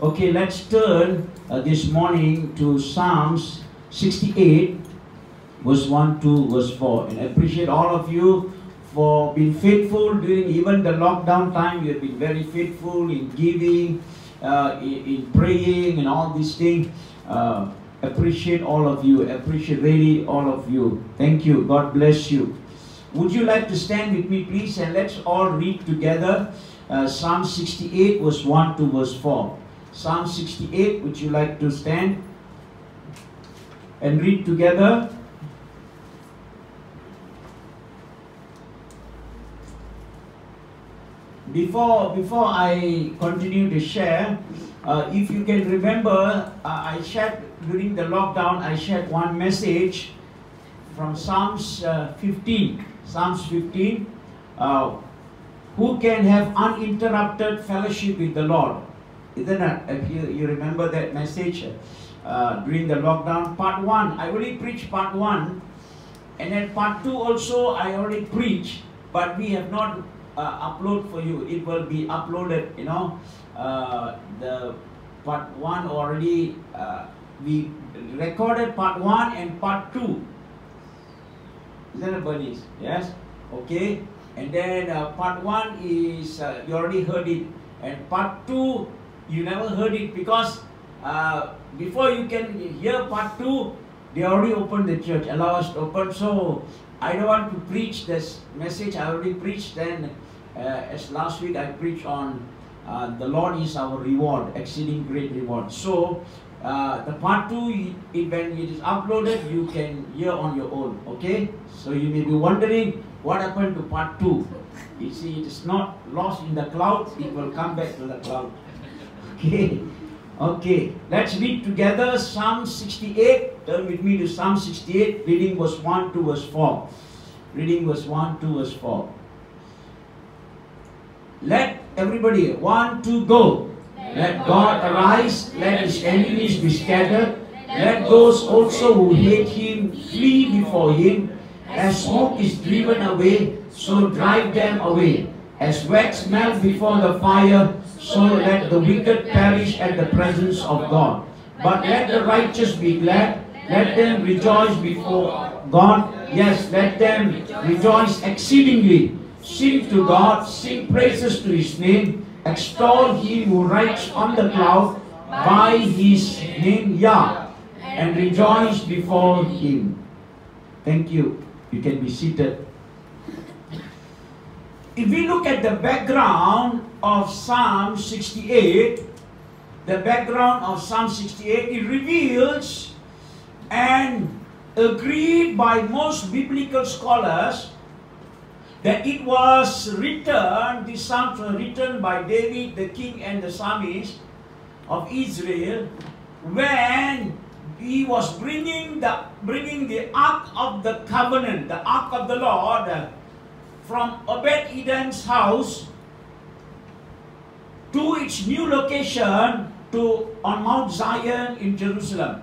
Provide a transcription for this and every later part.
Okay, let's turn this morning to Psalms 68, verse 1 to verse 4. And I appreciate all of you for being faithful during even the lockdown time. You have been very faithful in giving, in praying and all these things. Appreciate all of you. Appreciate really all of you. Thank you. God bless you. Would you like to stand with me, please? And let's all read together Psalm 68, verse 1 to verse 4. Psalm 68, would you like to stand and read together? Before I continue to share, if you can remember, I shared during the lockdown, I shared one message from Psalms 15. Psalms 15, who can have uninterrupted fellowship with the Lord? Isn't it? You remember that message during the lockdown? Part 1, I already preached part 1, and then part 2 also I already preached, but we have not upload for you. It will be uploaded, you know. The part 1 already, we recorded part 1 and part 2. Isn't it, Bernice? Yes? Okay. And then part 1 is, you already heard it. And part 2, you never heard it because before you can hear part 2, they already opened the church, allow us to open. So I don't want to preach this message. I already preached. Then as last week I preached on the Lord is our reward, exceeding great reward. So the part 2, when it is uploaded, you can hear on your own. Okay? So you may be wondering what happened to part 2. You see, it is not lost in the cloud. It will come back to the cloud. Okay, okay. Let's read together Psalm 68. Turn with me to Psalm 68, reading verse 1 to verse 4. Reading verse 1 to verse 4. Let everybody, 1, 2, go. Let God arise, let his enemies be scattered. Let those also who hate him flee before him. As smoke is driven away, so drive them away. As wax melts before the fire, so let the wicked perish at the presence of God. But let the righteous be glad, let them rejoice before God. Yes, let them rejoice exceedingly. Sing to God, sing praises to his name. Extol him who rides on the cloud by his name Yah, and rejoice before him. Thank you. You can be seated. If we look at the background of Psalm 68, the background of Psalm 68, it reveals and agreed by most biblical scholars that it was written, these Psalms were written by David, the king and the psalmist of Israel, when he was bringing the Ark of the Covenant, the Ark of the Lord, from Obed-Edom's house to its new location on Mount Zion in Jerusalem.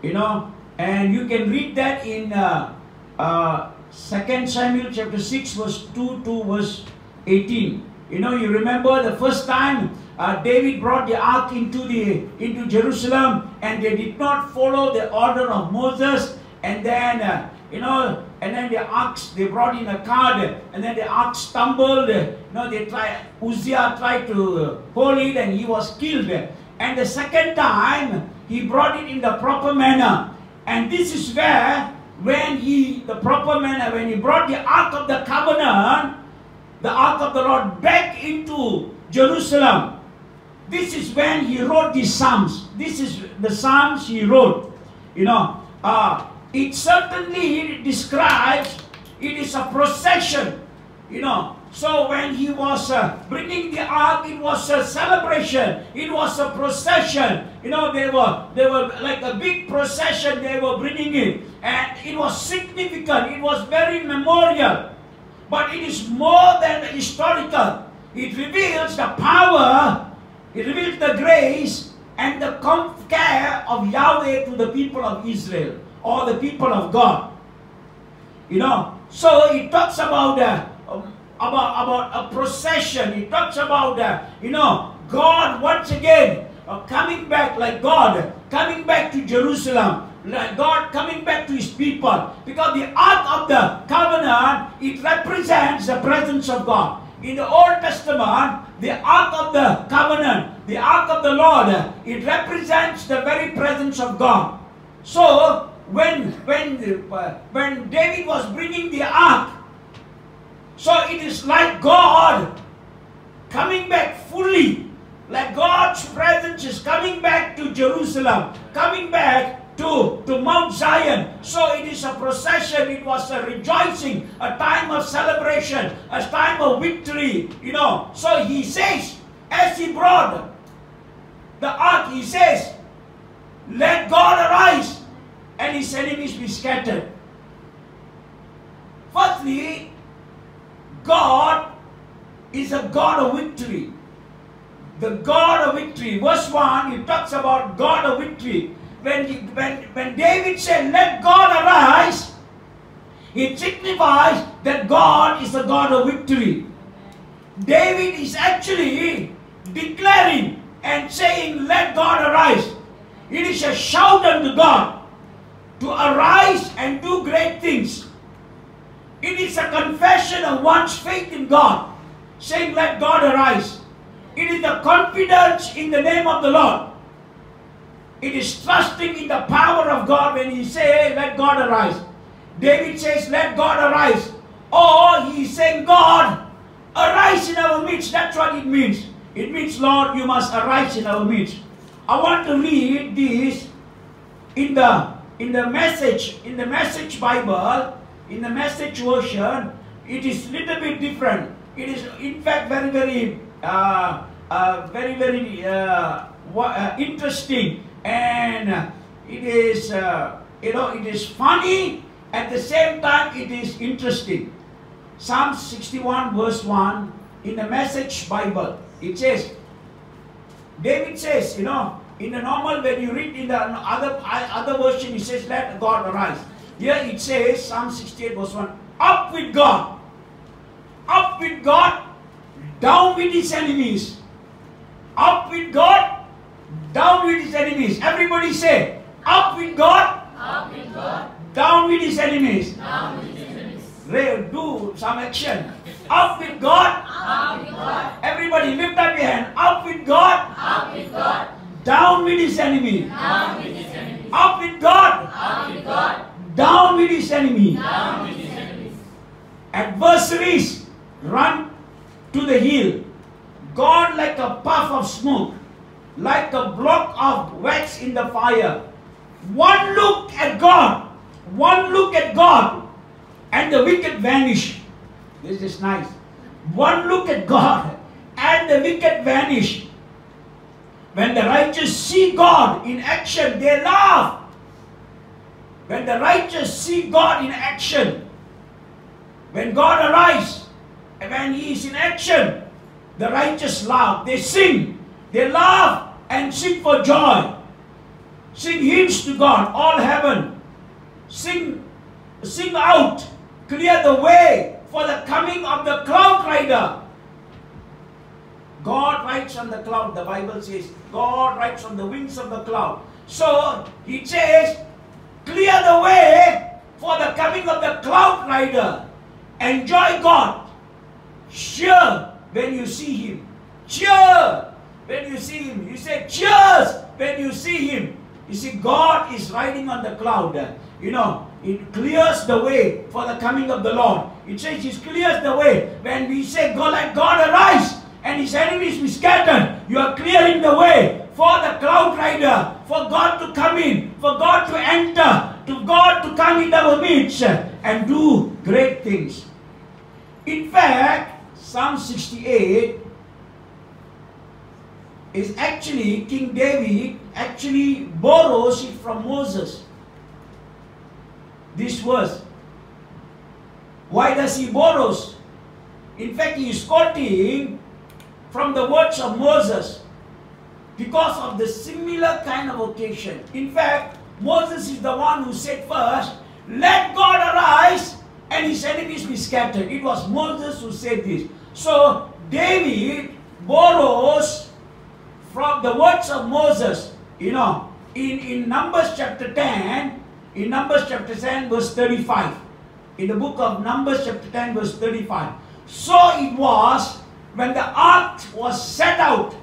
You know, and you can read that in 2 Samuel chapter 6 verse 2 to verse 18. You know, you remember the first time David brought the ark into Jerusalem, and they did not follow the order of Moses, and then you know, and then the ark, they brought in a cart, and then the ark stumbled. You know, Uzziah tried to hold it, and he was killed. And the second time, he brought it in the proper manner. And this is where, when he brought the Ark of the Covenant, the Ark of the Lord, back into Jerusalem, this is when he wrote these Psalms. This is the Psalms he wrote. You know, it certainly describes, it is a procession. You know, So when he was bringing the ark, it was a celebration. It was a procession. You know, they were like a big procession they were bringing it. And it was significant. It was very memorial. But it is more than historical. It reveals the power, it reveals the grace and the care of Yahweh to the people of Israel or the people of God. You know, so it talks about a procession. It talks about, you know, God once again coming back, like God coming back to Jerusalem. Like God coming back to His people. Because the Ark of the Covenant, it represents the presence of God. In the Old Testament, the Ark of the Covenant, the Ark of the Lord, it represents the very presence of God. So, when David was bringing the Ark, so it is like God coming back fully. Like God's presence is coming back to Jerusalem, coming back to Mount Zion. So it is a procession, it was a rejoicing, a time of celebration, a time of victory, you know. So he says, as he brought the ark, he says, let God arise and his enemies be scattered. Firstly, God is a God of victory. The God of victory. Verse 1, it talks about God of victory. When David said, let God arise, it signifies that God is a God of victory. David is actually declaring and saying, let God arise. It is a shout unto God to arise and do great things. It is a confession of one's faith in God, saying, let God arise. It is the confidence in the name of the Lord. It is trusting in the power of God when he says, let God arise. David says, let God arise. Or he is saying, God, arise in our midst. That's what it means. It means, Lord, you must arise in our midst. I want to read this in the Message Bible, in the Message version. It is a little bit different. It is, in fact, very interesting. And it is, it is funny, at the same time it is interesting. Psalm 61 verse 1 in the Message Bible, it says, David says, in the normal, when you read in the other version, it says, let God arise. Here it says, Psalm 68 verse 1, up with God. Up with God, down with his enemies. Up with God, down with his enemies. Everybody say, up with God, down with his enemies. Ray, do some action. Up with God, everybody lift up your hand. Up with God, down with his enemy. Up with God, down with his enemy. Adversaries run to the hill. God like a puff of smoke, like a block of wax in the fire. One look at God, and the wicked vanish. This is nice. One look at God, and the wicked vanish. When the righteous see God in action, they laugh. When the righteous see God in action, when God arises, and when He is in action, the righteous laugh. They sing, they laugh and sing for joy. Sing hymns to God, all heaven. Sing out, clear the way for the coming of the cloud rider. God rides on the cloud, the Bible says. God rides on the wings of the cloud. So, He says, clear the way for the coming of the cloud rider. Enjoy God. Cheer when you see Him. Cheer when you see Him. You say, cheers when you see Him. You see, God is riding on the cloud. It clears the way for the coming of the Lord. It says, He clears the way. When we say, go like God arise, and His enemies be scattered, you are clearing the way for the cloud rider, for God to come in, for God to enter, to God to come in our midst and do great things. In fact, Psalm 68 is actually, King David actually borrows it from Moses. This verse. Why does he borrows? In fact, he is quoting from the words of Moses because of the similar kind of occasion. In fact, Moses is the one who said first, let God arise and his enemies be scattered. It was Moses who said this. So, David borrows from the words of Moses, in Numbers chapter 10, in Numbers chapter 10 verse 35. In the book of Numbers chapter 10 verse 35. So it was when the ark was set out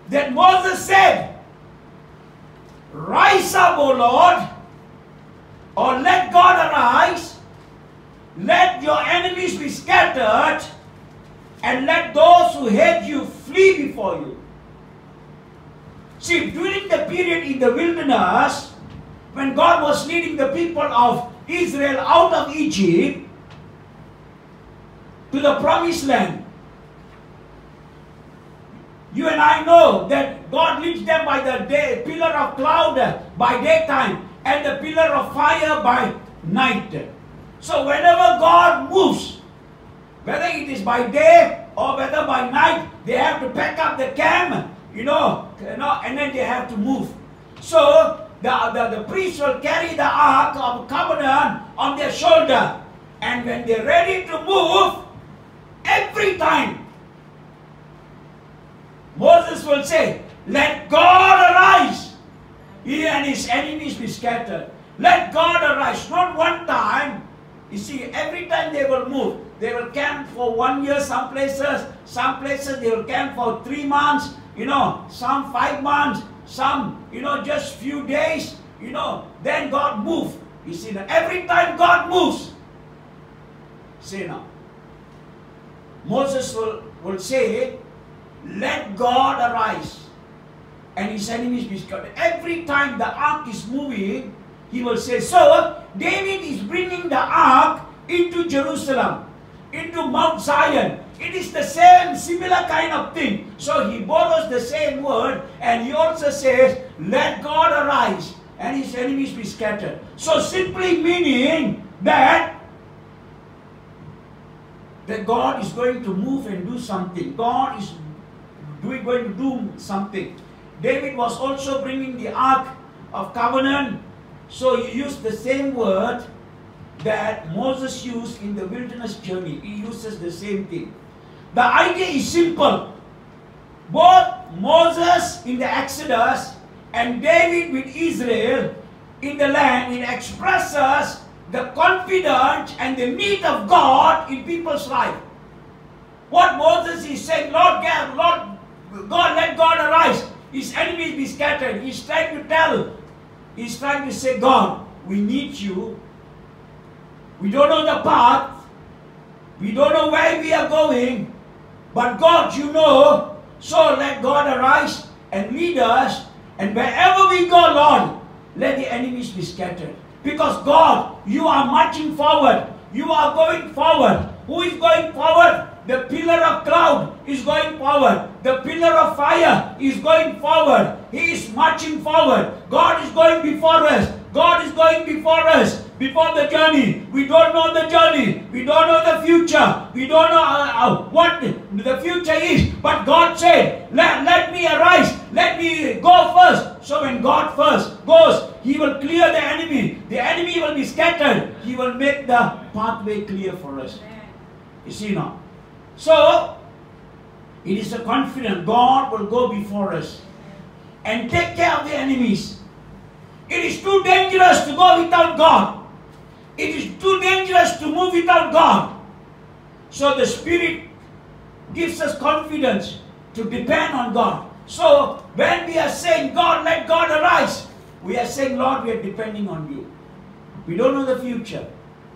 that Moses said, rise up, O Lord, or let God arise, let your enemies be scattered, and let those who hate you flee before you. See, during the period in the wilderness, when God was leading the people of Israel out of Egypt to the promised land, you and I know that God leads them by the pillar of cloud by daytime and the pillar of fire by night. So whenever God moves, whether it is by day or whether by night, they have to pack up the camp, and then they have to move. So the priests will carry the ark of covenant on their shoulder, and when they're ready to move, every time Moses will say, let God arise, he and his enemies be scattered. Let God arise. Not one time. You see, every time they will move, they will camp for 1 year some places they will camp for 3 months, some 5 months, some, just few days, then God moves. You see, now, every time God moves, see now, Moses will say, let God arise and his enemies be scattered. Every time the ark is moving, he will say, so David is bringing the ark into Jerusalem, into Mount Zion. It is the same, similar kind of thing. So he borrows the same word and he also says, let God arise and his enemies be scattered. So simply meaning that God is going to move and do something. God is going to do something. David was also bringing the ark of covenant. So he used the same word that Moses used in the wilderness journey. He uses the same thing. The idea is simple. Both Moses in the Exodus and David with Israel in the land, it expresses the confidence and the need of God in people's life. What Moses is saying, Lord God, let God arise. His enemies be scattered. He's trying to say, God, we need you. We don't know the path. We don't know where we are going. But God, you know. So let God arise and lead us. And wherever we go, Lord, let the enemies be scattered. Because God, you are marching forward. You are going forward. Who is going forward? The pillar of cloud is going forward. The pillar of fire is going forward. He is marching forward. God is going before us. God is going before us. Before the journey. We don't know the journey. We don't know the future. We don't know what the future is. But God said, let me arise. Let me go first. So when God first goes, He will clear the enemy. The enemy will be scattered. He will make the pathway clear for us. You see now. So, it is a confidence. God will go before us and take care of the enemies. It is too dangerous to go without God. It is too dangerous to move without God. So the Spirit gives us confidence to depend on God. So when we are saying, God, let God arise, we are saying, Lord, we are depending on you. We don't know the future.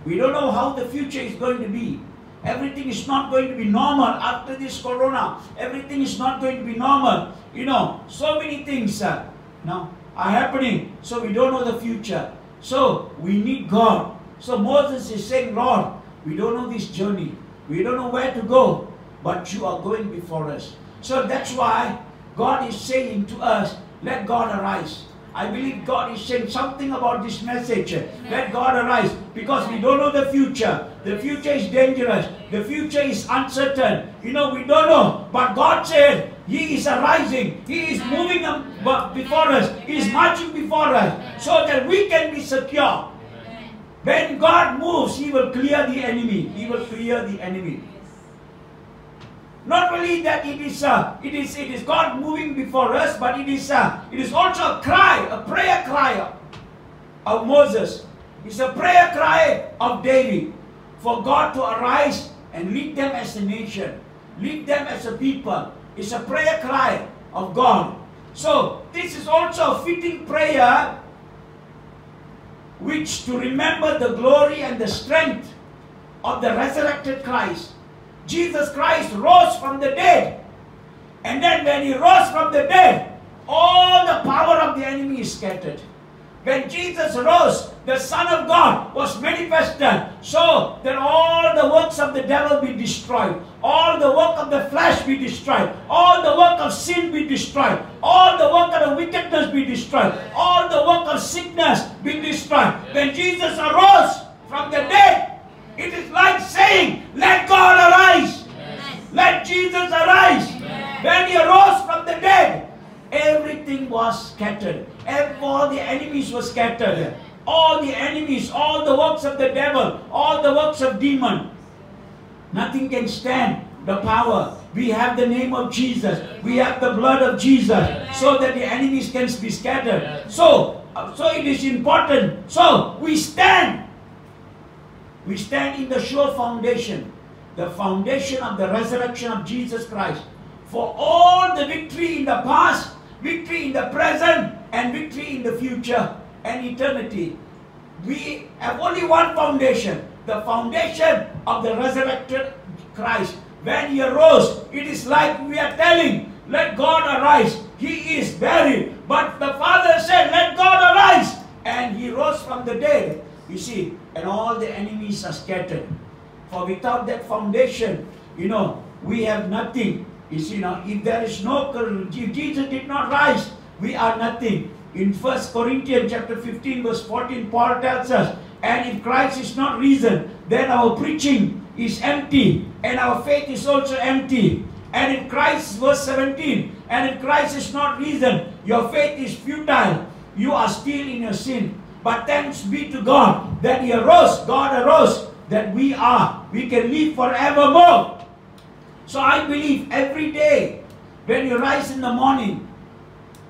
We don't know how the future is going to be. Everything is not going to be normal after this corona. Everything is not going to be normal. So many things now are happening. So we don't know the future. So we need God. So Moses is saying, Lord, we don't know this journey. We don't know where to go. but you are going before us. So that's why God is saying to us, let God arise. I believe God is saying something about this message. Let God arise, because we don't know the future. The future is dangerous. The future is uncertain. You know, we don't know. But God said He is arising. He is moving before us. He is marching before us so that we can be secure. When God moves, He will clear the enemy. He will clear the enemy. Not only that it is God moving before us, but it is also a cry, a prayer cry of Moses. It's a prayer cry of David for God to arise and lead them as a nation, lead them as a people. It's a prayer cry of God. So this is also a fitting prayer, which to remember the glory and the strength of the resurrected Christ. Jesus Christ rose from the dead. And then when He rose from the dead, all the power of the enemy is scattered. When Jesus rose, the Son of God was manifested, so that all the works of the devil be destroyed. All the work of the flesh be destroyed. All the work of sin be destroyed. All the work of the wickedness be destroyed. All the work of sickness be destroyed. When Jesus arose from the dead, it is like saying, let God arise. Yes. Let Jesus arise. Yes. When He arose from the dead, everything was scattered. All the enemies were scattered. All the enemies, all the works of the devil, all the works of demon. Nothing can stand the power. We have the name of Jesus. We have the blood of Jesus, so that the enemies can be scattered. So it is important. So we stand. We stand in the sure foundation, the foundation of the resurrection of Jesus Christ, for all the victory in the past, victory in the present, and victory in the future and eternity. We have only one foundation, the foundation of the resurrected Christ. When He arose, it is like we are telling, let God arise. He is buried, but the Father said, let God arise, and He rose from the dead. You see, and all the enemies are scattered. For without that foundation, you know, we have nothing. You see, now, if there is no, if Jesus did not rise, we are nothing. In 1 Corinthians chapter 15 verse 14, Paul tells us, and if Christ is not risen, then our preaching is empty, and our faith is also empty. And in Christ, verse 17, and if Christ is not risen, your faith is futile. You are still in your sin. But thanks be to God that He arose, God arose, that we can live forevermore. So I believe every day, when you rise in the morning,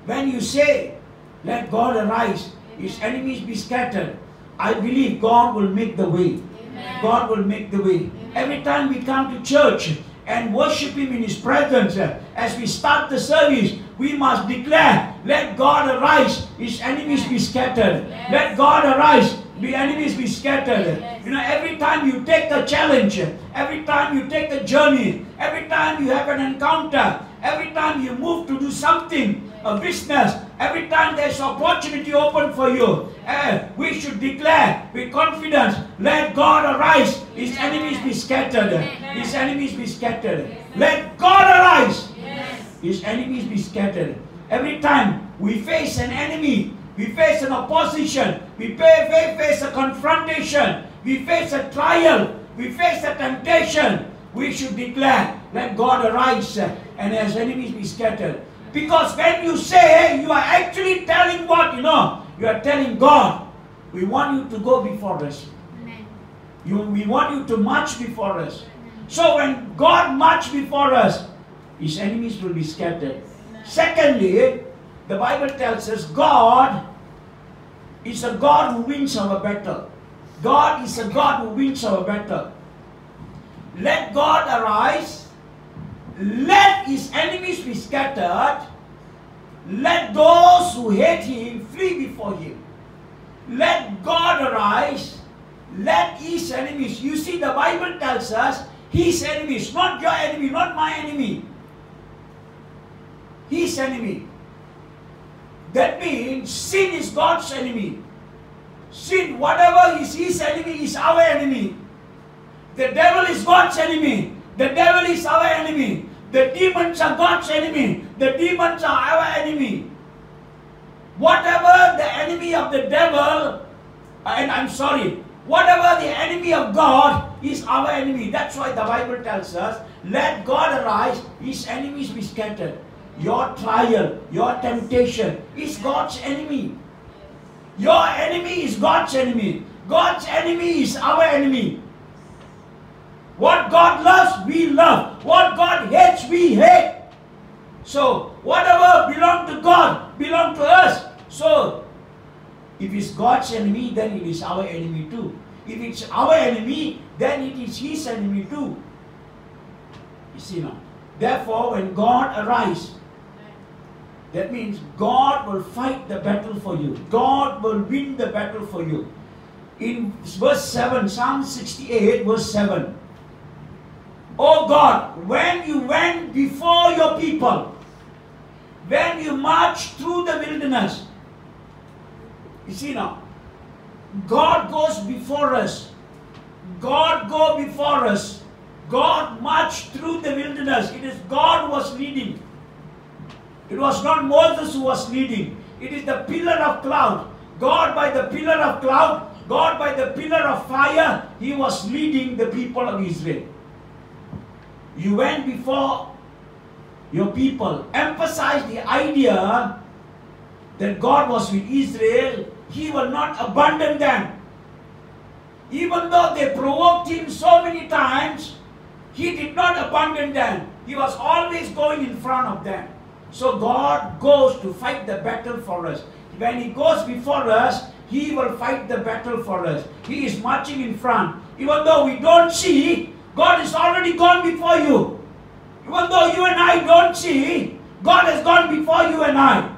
when you say, let God arise, His enemies be scattered, I believe God will make the way. Amen. God will make the way. Amen. Every time we come to church and worship Him in His presence, as we start the service, we must declare, let God arise, His enemies be scattered. Yes. Let God arise, the enemies be scattered. Yes. You know, every time you take a challenge, every time you take a journey, every time you have an encounter, every time you move to do something, a business, every time there's opportunity open for you, we should declare with confidence, let God arise, His enemies be scattered. His enemies be scattered. Let God arise, His enemies be scattered. Every time we face an enemy, we face an opposition, we face a confrontation, we face a trial, we face a temptation, we should declare, let God arise and His enemies be scattered. Because when you say, you are actually telling what? You know, you are telling God, we want you to go before us. We want you to march before us. So when God marches before us, His enemies will be scattered. Secondly, the Bible tells us God is a God who wins our battle. God is a God who wins our battle. Let God arise. Let His enemies be scattered. Let those who hate Him flee before Him. Let God arise. Let His enemies. You see, the Bible tells us His enemies, not your enemy, not my enemy. His enemy. That means sin is God's enemy. Sin, whatever is His enemy, is our enemy. The devil is God's enemy. The devil is our enemy. The demons are God's enemy. The demons are our enemy. Whatever the enemy of the devil, whatever the enemy of God is our enemy. That's why the Bible tells us, let God arise, his enemies be scattered. Your trial, your temptation is God's enemy. Your enemy is God's enemy. God's enemy is our enemy. What God loves, we love. What God hates, we hate. So, whatever belongs to God, belongs to us. So, if it's God's enemy, then it is our enemy too. If it's our enemy, then it is his enemy too. You see now. Therefore, when God arises, that means God will fight the battle for you. God will win the battle for you. In verse 7, Psalm 68, verse 7. Oh God, when you went before your people, when you marched through the wilderness, you see now, God goes before us. God go before us. God marched through the wilderness. It is God who was leading. It was not Moses who was leading. It is the pillar of cloud. God by the pillar of cloud, God by the pillar of fire, he was leading the people of Israel. You went before your people. Emphasize the idea that God was with Israel. He will not abandon them. Even though they provoked him so many times, he did not abandon them. He was always going in front of them. So God goes to fight the battle for us. When he goes before us, he will fight the battle for us. He is marching in front. Even though we don't see, God has already gone before you. Even though you and I don't see, God has gone before you and I.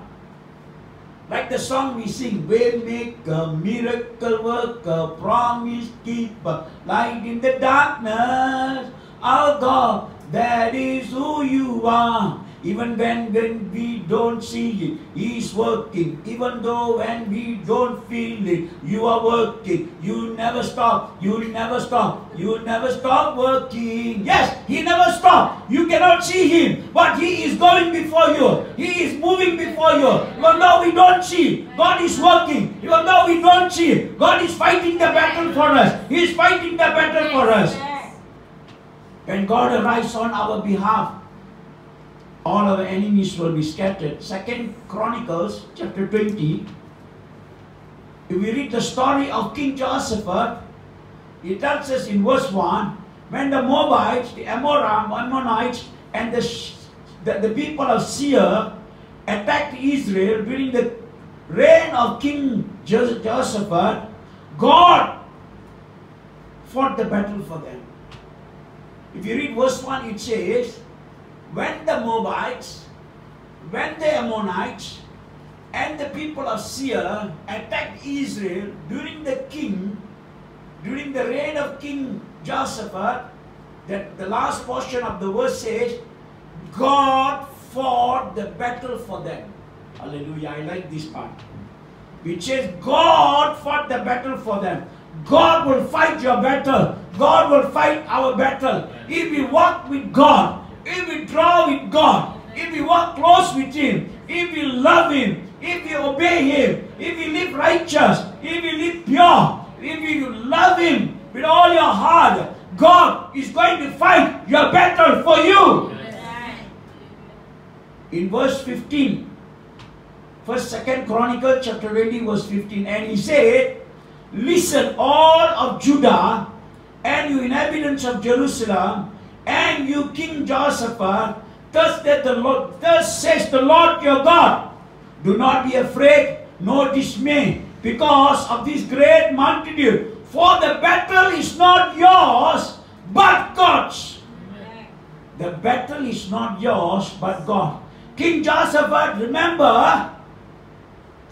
Like the song we sing, Waymaker, miracle worker, promise keeper, light in the darkness. Our God, that is who you are. Even when we don't see it, he is working. Even though when we don't feel it, you are working. You never stop. You never stop. You never stop working. Yes, he never stops. You cannot see him, but he is going before you. He is moving before you. Even though we don't see, God is working. Even though we don't see, God is fighting the battle for us. He is fighting the battle for us. When God arrives on our behalf, all our enemies will be scattered. 2 Chronicles chapter 20. If we read the story of King Jehoshaphat, it tells us in verse 1, when the Moabites, the Ammonites, and the people of Seir attacked Israel during the reign of King Jehoshaphat, God fought the battle for them. If you read verse 1, it says, when the Moabites, when the Ammonites, and the people of Seir attacked Israel during the reign of King Jehoshaphat, that the last portion of the verse says, God fought the battle for them. Hallelujah, I like this part. It says, God fought the battle for them. God will fight your battle. God will fight our battle. If we walk with God, if we draw with God, if we walk close with him, if we love him, if we obey him, if we live righteous, if we live pure, if we love him with all your heart, God is going to fight your battle for you. In verse 15, 2 Chronicles chapter 20 verse 15, and he said, listen, all of Judah, and you inhabitants of Jerusalem, and you King Jehoshaphat, thus says the Lord your God, do not be afraid nor dismay because of this great multitude, for the battle is not yours but God's. Amen. The battle is not yours but God. King Jehoshaphat, remember,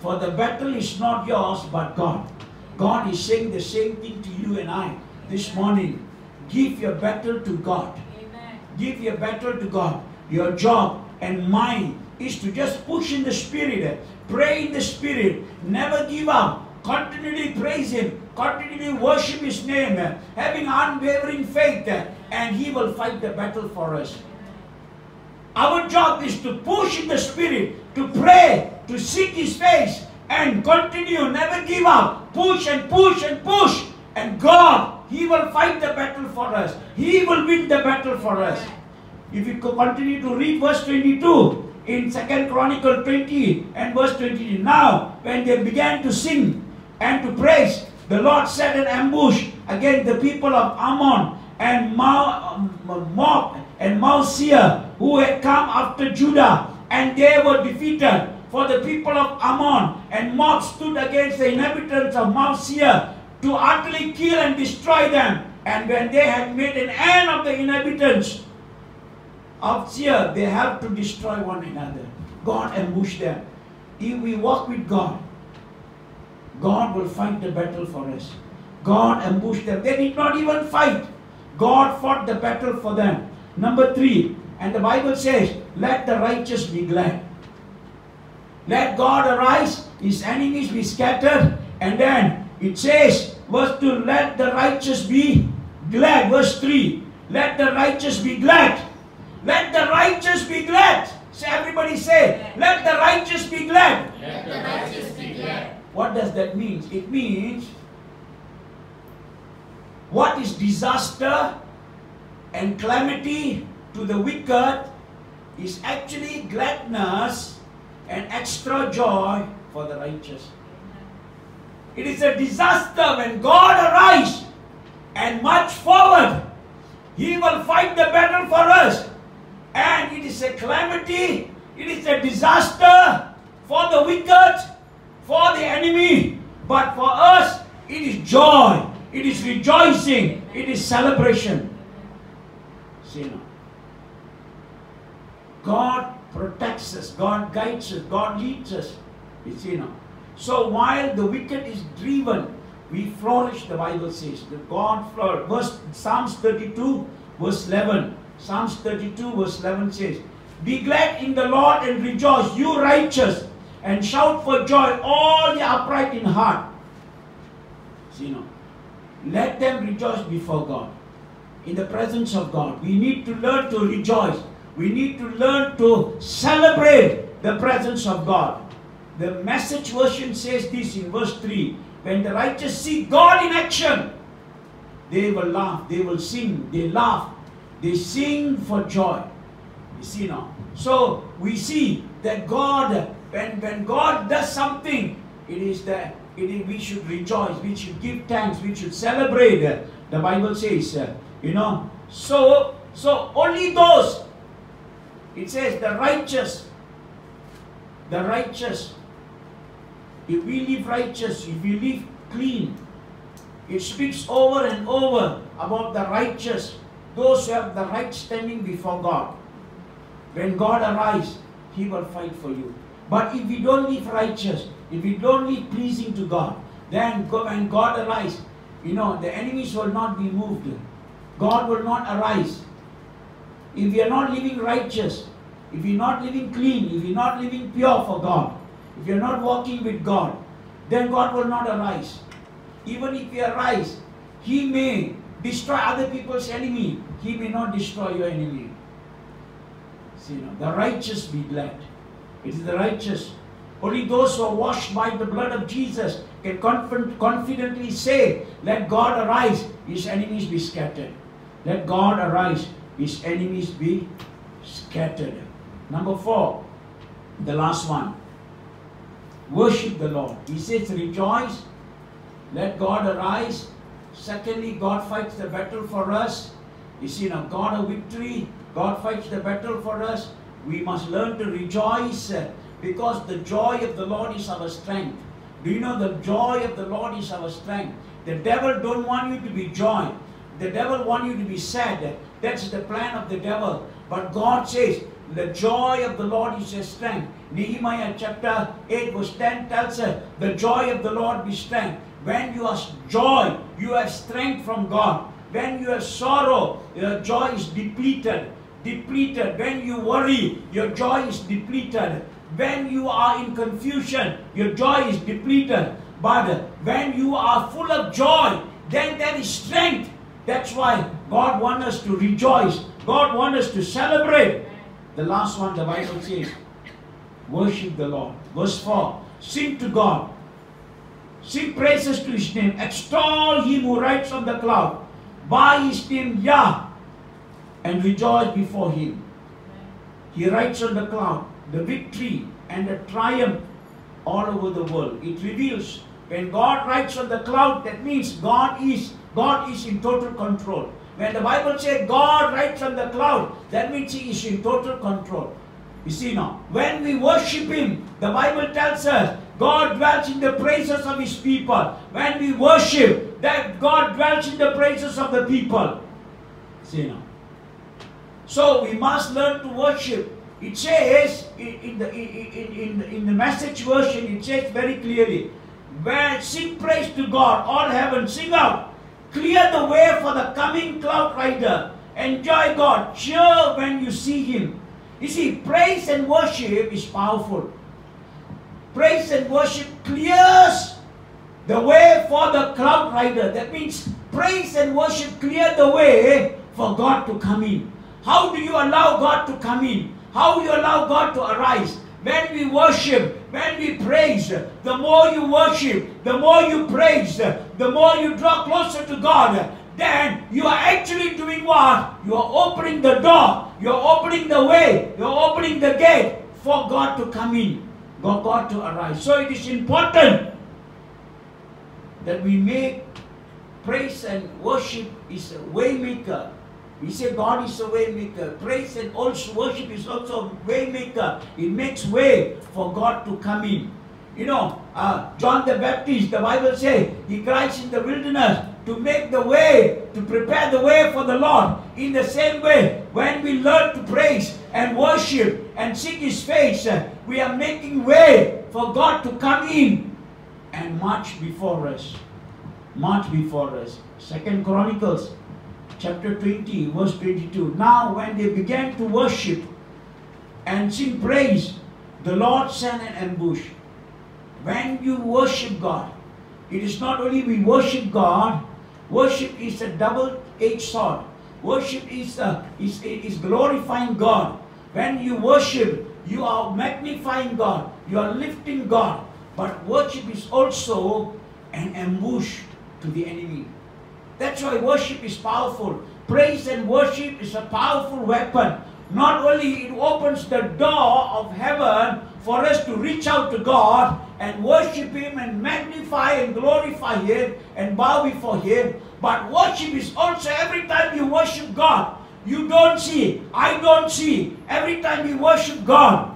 for the battle is not yours but God. God is saying the same thing to you and I this morning. Give your battle to God. Amen. Give your battle to God. Your job and mine is to just push in the Spirit, pray in the Spirit, never give up, continually praise Him, continually worship His name, having unwavering faith, and He will fight the battle for us. Our job is to push in the Spirit, to pray, to seek His face, and continue, never give up, push and push and push, and God, He will fight the battle for us. He will win the battle for us. If you continue to read verse 22, in 2 Chronicles 20 and verse 20, now when they began to sing and to praise, the Lord set an ambush against the people of Ammon and Moab and Mount Seir, who had come after Judah, and they were defeated. For the people of Ammon and Moab stood against the inhabitants of Mount Seir to utterly kill and destroy them. And when they had made an end of the inhabitants of Seir, they have to destroy one another. God ambushed them. If we walk with God, God will fight the battle for us. God ambushed them. They did not even fight. God fought the battle for them. Number 3, and the Bible says, let the righteous be glad. Let God arise, His enemies be scattered, and then it says, verse 2, let the righteous be glad. Verse 3, let the righteous be glad. Let the righteous be glad. So everybody say, let the righteous be glad. Let the righteous be glad. What does that mean? It means, what is disaster and calamity to the wicked is actually gladness and extra joy for the righteous. It is a disaster when God arises and march forward. He will fight the battle for us. And it is a calamity, it is a disaster for the wicked, for the enemy. But for us, it is joy, it is rejoicing, it is celebration. See now. God protects us, God guides us, God leads us. You see now. So while the wicked is driven, we flourish, the Bible says. The God flourished. Psalms 32, verse 11. Psalms 32, verse 11 says, be glad in the Lord and rejoice, you righteous, and shout for joy, all the upright in heart. See now. Let them rejoice before God, in the presence of God. We need to learn to rejoice. We need to learn to celebrate the presence of God. The Message version says this in verse 3. When the righteous see God in action, they will laugh, they will sing, they laugh, they sing for joy. You see now. So we see that God, when God does something, we should rejoice, we should give thanks, we should celebrate. The Bible says, so only those, it says the righteous, if we live righteous, if we live clean, it speaks over and over about the righteous, those who have the right standing before God. When God arises, He will fight for you. But if we don't live righteous, if we don't live pleasing to God, then when God arises, the enemies will not be moved. God will not arise. If we are not living righteous, if we are not living clean, if we are not living pure for God, if you are not walking with God, then God will not arise. Even if He arise, He may destroy other people's enemy. He may not destroy your enemy. See now, the righteous be glad. It is the righteous. Only those who are washed by the blood of Jesus can confidently say, let God arise, His enemies be scattered. Let God arise, His enemies be scattered. Number 4, the last one. Worship the Lord. He says, rejoice, let God arise. Secondly, God fights the battle for us. You see now, God of victory, God fights the battle for us. We must learn to rejoice because the joy of the Lord is our strength. Do you know the joy of the Lord is our strength? The devil don't want you to be joy. The devil want you to be sad. That's the plan of the devil. But God says, the joy of the Lord is your strength. Nehemiah chapter 8 verse 10 tells us, the joy of the Lord be strength. When you have joy, you have strength from God. When you have sorrow, your joy is depleted. When you worry, your joy is depleted. When you are in confusion, your joy is depleted. But when you are full of joy, then there is strength. That's why God wants us to rejoice. God wants us to celebrate. The last one, the Bible says, worship the Lord. Verse 4, sing to God. Sing praises to His name. Extol Him who rides on the cloud. By His name, Yah, and rejoice before Him. He rides on the cloud. The victory and the triumph all over the world. It reveals when God rides on the cloud, that means God is in total control. When the Bible says God rides on the cloud, that means He is in total control. You see now, when we worship Him, the Bible tells us God dwells in the praises of His people. When we worship, that God dwells in the praises of the people. See now. So we must learn to worship. It says in the Message version, it says very clearly, where sing praise to God, all heaven, sing out, clear the way for the coming cloud rider. Enjoy God, cheer when you see Him. You see, praise and worship is powerful. Praise and worship clears the way for the cloud rider. That means praise and worship clear the way for God to come in. How do you allow God to come in? How do you allow God to arise? When we worship, when we praise, the more you worship, the more you praise, the more you draw closer to God, then you are actually doing what? You are opening the door, you are opening the way, you are opening the gate for God to come in, for God to arise. So it is important that we make praise and worship is a way maker. We say God is a way maker. Praise and also worship is also a way maker. It makes way for God to come in. You know, John the Baptist, the Bible says, he cries in the wilderness to make the way, to prepare the way for the Lord. In the same way, when we learn to praise and worship and seek His face, we are making way for God to come in and march before us. March before us. 2 Chronicles chapter 20, verse 22. Now when they began to worship and sing praise, the Lord sent an ambush. When you worship God, it is not only we worship God, worship is a double-edged sword. Worship is glorifying God. When you worship, you are magnifying God, you are lifting God. But worship is also an ambush to the enemy. That's why worship is powerful. Praise and worship is a powerful weapon. Not only it opens the door of heaven for us to reach out to God and worship Him and magnify and glorify Him and bow before Him, but worship is also every time you worship God, you don't see, I don't see, every time you worship God,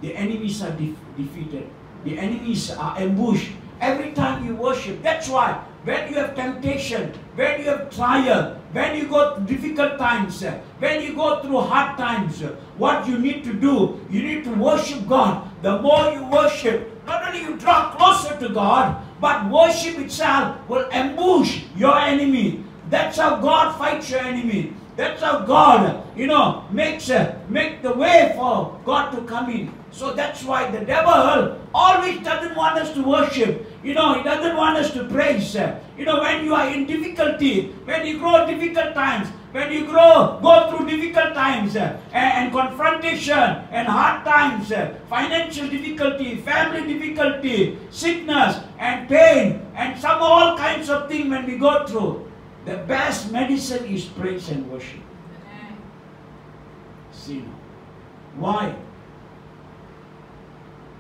the enemies are defeated. The enemies are ambushed. Every time you worship, that's why when you have temptation, when you have trial, when you go through difficult times, when you go through hard times, what you need to do, you need to worship God. The more you worship, not only you draw closer to God, but worship itself will ambush your enemy. That's how God fights your enemy. That's how God, make the way for God to come in. So that's why the devil always doesn't want us to worship. He doesn't want us to praise. When you are in difficulty, when you grow difficult times, when you go through difficult times and confrontation and hard times, financial difficulty, family difficulty, sickness and pain and all kinds of things when we go through, the best medicine is praise and worship. See now. Why?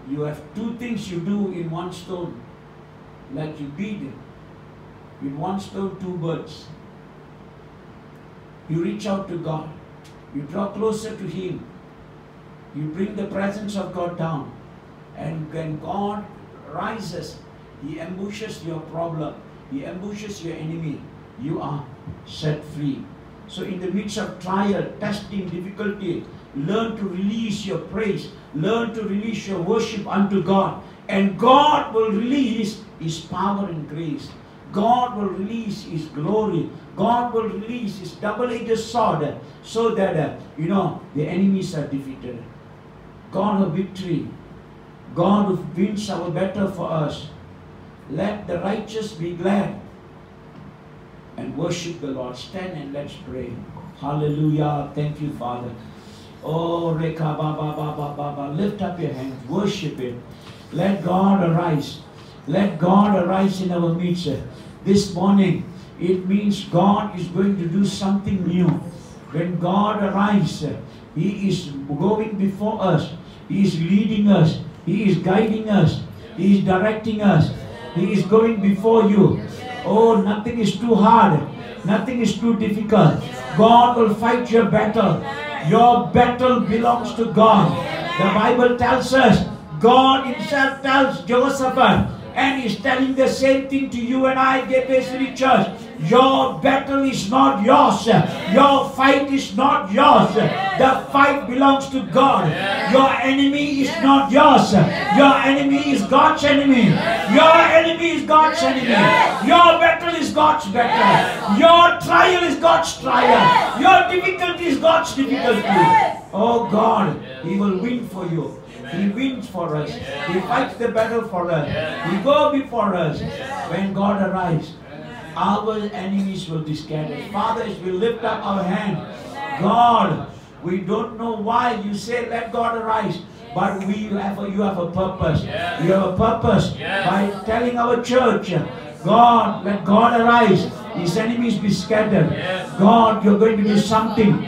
You have two things you do in one stone. Like you beat it. With one stone, two birds. You reach out to God. You draw closer to Him. You bring the presence of God down. And when God rises, He ambushes your problem. He ambushes your enemy. You are set free. So in the midst of trial, testing, difficulty, learn to release your praise. Learn to release your worship unto God. And God will release His power and grace. God will release His glory. God will release His double-edged sword so that, the enemies are defeated. God of victory. God who wins our battle for us. Let the righteous be glad and worship the Lord. Stand and let's pray. Hallelujah. Thank you, Father. Oh, Reka Baba Baba Baba. Lift up your hands. Worship Him. Let God arise. Let God arise in our midst. This morning, it means God is going to do something new. When God arises, He is going before us. He is leading us. He is guiding us. He is directing us. He is going before you. Oh, nothing is too hard. Nothing is too difficult. God will fight your battle. Your battle belongs to God. The Bible tells us, God Himself tells Jehoshaphat, and He's telling the same thing to you and I, Gateway City Church. Your battle is not yours. Your fight is not yours. The fight belongs to God. Your enemy is not yours. Your enemy is God's enemy. Your enemy is God's enemy. Your battle is God's battle. Your trial is God's trial. Your difficulty is God's difficulty. Oh God, He will win for you. He wins for us. He fights the battle for us. He goes before us. When God arrives, our enemies will be scattered. Father, as we lift up our hand, God, we don't know why you say let God arise, but you have a purpose. You have a purpose by telling our church, God, let God arise. His enemies be scattered. God, you're going to do something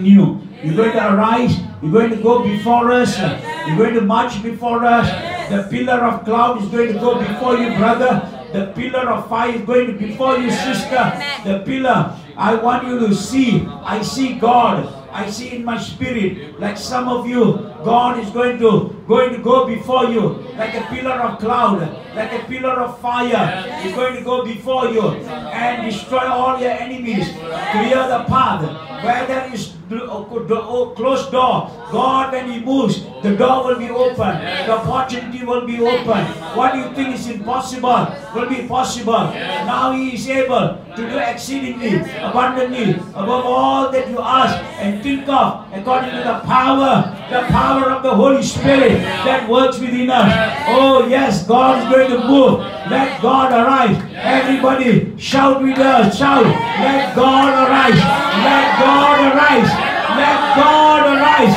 new. You're going to arise. You're going to go before us. You're going to march before us. The pillar of cloud is going to go before you, brother. The pillar of fire is going to be before you, sister. The pillar, I want you to see. I see God. I see in my spirit, like some of you, God is going to go before you, like a pillar of cloud, like a pillar of fire. He's going to go before you and destroy all your enemies, clear the path. Where there is closed door, God, when He moves, the door will be open. The opportunity will be open. What you think is impossible will be possible. Now He is able to do exceedingly, abundantly, above all that you ask and think of, according to the power of the Holy Spirit that works within us. Oh yes, God is going to move. Let God arise. Everybody shout with us. Shout. Let God arise. Let God arise. Let God arise.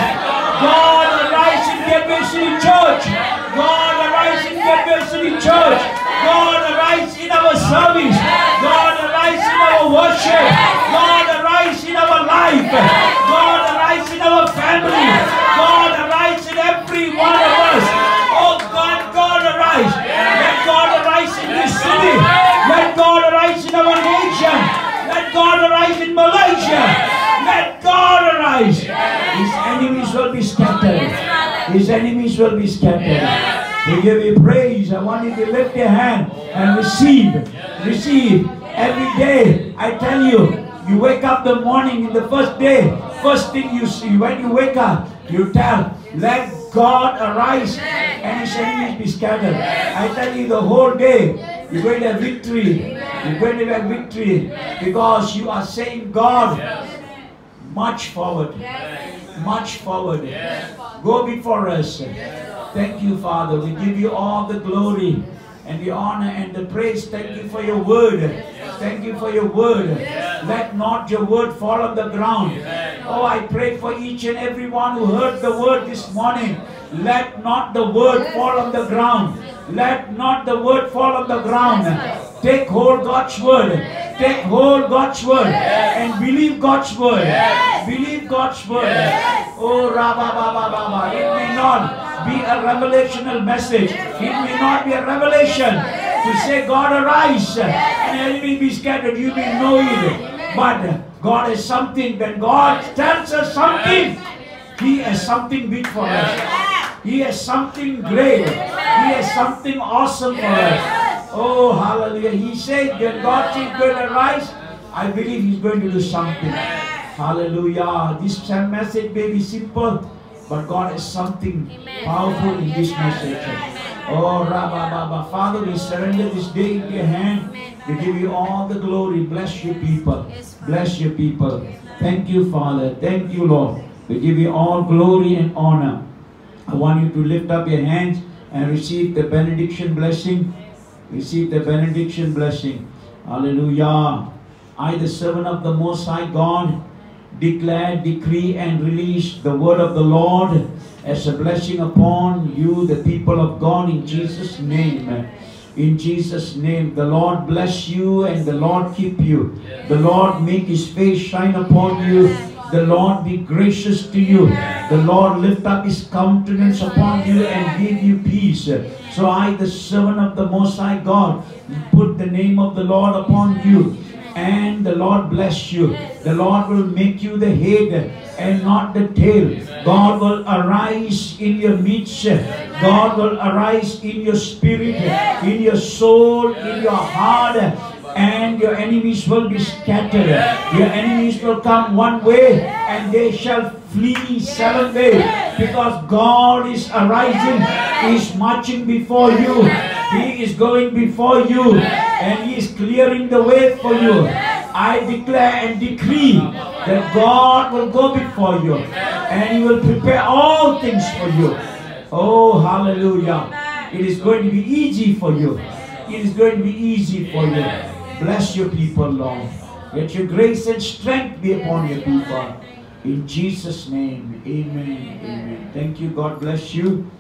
God arise in Gateway City Church. God arise in Gateway City Church. God arise in our service. God arise in our worship. God arise in our life. God arise in our family. God arise in every one of us. Oh God arise. Let God arise in this city. Let God arise in our nation. Let God arise in Malaysia. Let God arise. His enemies will be scattered. His enemies will be scattered. We give you praise. I want you to lift your hand and receive. Receive. Every day, I tell you, you wake up the morning in the first day, first thing you see, when you wake up, you tell, let God arise and His enemies be scattered. I tell you, the whole day, you're going to have victory. You're going to have victory because you are saying, God, march forward. March forward. Go before us. Thank you, Father. We give you all the glory and the honor and the praise. Thank you for your word. Thank you for your word. Let not your word fall on the ground. Oh, I pray for each and every one who heard the word this morning. Let not the word fall on the ground. Let not the word fall on the ground. Take hold God's word. Take hold God's word and believe God's word. Believe God's word. Oh, Rabba Baba Baba. It may not be a revelational message. It may not be a revelation to say God arise and enemy be scattered. You may know it. But God has something. When God tells us something, He has something big for us. He has something great. He has something awesome for us. Oh, hallelujah. He said that God is going to rise. I believe He's going to do something. Hallelujah. This message may be simple, but God has something powerful in this message. Oh, Rabba Baba. Father, we surrender this day into your hand. We give you all the glory. Bless your people. Bless your people. Thank you, Father. Thank you, Lord. We give you all glory and honor. I want you to lift up your hands and receive the benediction blessing. Receive the benediction blessing. Hallelujah. I, the servant of the Most High God, declare, decree, and release the word of the Lord as a blessing upon you, the people of God, in Jesus' name. In Jesus' name, the Lord bless you and the Lord keep you. The Lord make His face shine upon you. The Lord be gracious to you. The Lord lift up His countenance upon you and give you peace. So I, the servant of the Most High God, put the name of the Lord upon you. And the Lord bless you. The Lord will make you the head and not the tail. God will arise in your midst. God will arise in your spirit, in your soul, in your heart. And your enemies will be scattered. Your enemies will come one way and they shall flee 7 ways. Because God is arising. He is marching before you. He is going before you. And He is clearing the way for you. I declare and decree that God will go before you. And He will prepare all things for you. Oh, hallelujah. It is going to be easy for you. It is going to be easy for you. Bless your people, Lord. Let your grace and strength be upon your people. In Jesus' name, amen. Amen. Thank you. God bless you.